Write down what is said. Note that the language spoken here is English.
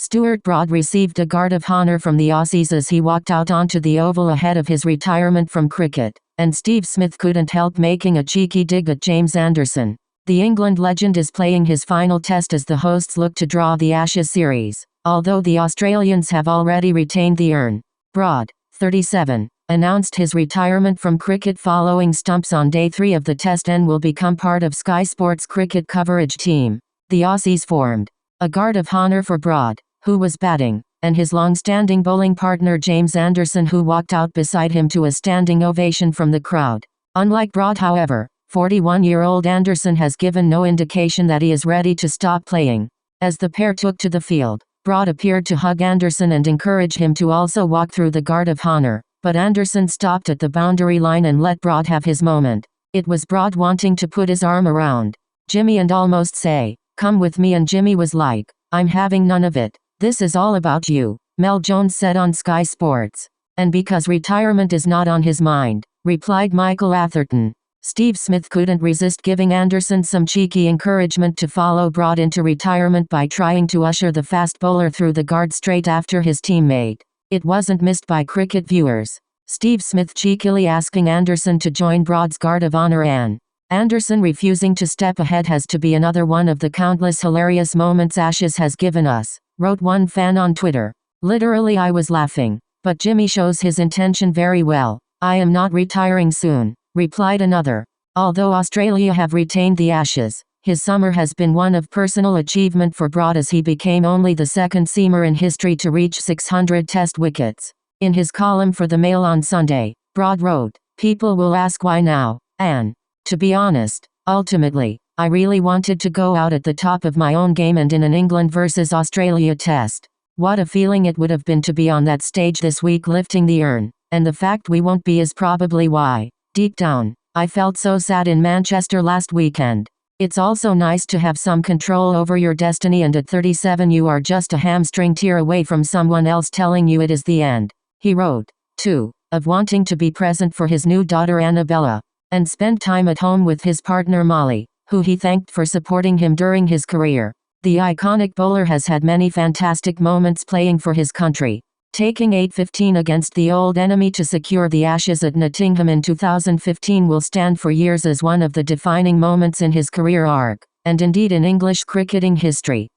Stuart Broad received a guard of honour from the Aussies as he walked out onto the oval ahead of his retirement from cricket, and Steve Smith couldn't help making a cheeky dig at James Anderson. The England legend is playing his final test as the hosts look to draw the Ashes series, although the Australians have already retained the urn. Broad, 37, announced his retirement from cricket following stumps on day 3 of the test and will become part of Sky Sports' cricket coverage team. The Aussies formed a guard of honour for Broad, who was batting, and his long-standing bowling partner James Anderson, who walked out beside him to a standing ovation from the crowd. Unlike Broad, however, 41-year-old Anderson has given no indication that he is ready to stop playing. As the pair took to the field, Broad appeared to hug Anderson and encourage him to also walk through the guard of honour, but Anderson stopped at the boundary line and let Broad have his moment. It was Broad wanting to put his arm around Jimmy and almost say, "Come with me," and Jimmy was like, "I'm having none of it. This is all about you," Mel Jones said on Sky Sports. "And because retirement is not on his mind," replied Michael Atherton. Steve Smith couldn't resist giving Anderson some cheeky encouragement to follow Broad into retirement by trying to usher the fast bowler through the guard straight after his teammate. It wasn't missed by cricket viewers. Steve Smith cheekily asking Anderson to join Broad's guard of honour, and Anderson refusing to step ahead has to be another one of the countless hilarious moments Ashes has given us, wrote one fan on Twitter. "Literally, I was laughing. But Jimmy shows his intention very well. I am not retiring soon," replied another. Although Australia have retained the Ashes, his summer has been one of personal achievement for Broad, as he became only the second seamer in history to reach 600 test wickets. In his column for the Mail on Sunday, Broad wrote, "People will ask why now, and to be honest, ultimately, I really wanted to go out at the top of my own game and in an England versus Australia test. What a feeling it would have been to be on that stage this week lifting the urn, and the fact we won't be is probably why. Deep down, I felt so sad in Manchester last weekend. It's also nice to have some control over your destiny, and at 37 you are just a hamstring tear away from someone else telling you it is the end." He wrote, too, of wanting to be present for his new daughter Annabella, and spend time at home with his partner Molly, who he thanked for supporting him during his career. The iconic bowler has had many fantastic moments playing for his country, taking 8-15 against the old enemy to secure the Ashes at Nottingham in 2015 will stand for years as one of the defining moments in his career arc, and indeed in English cricketing history.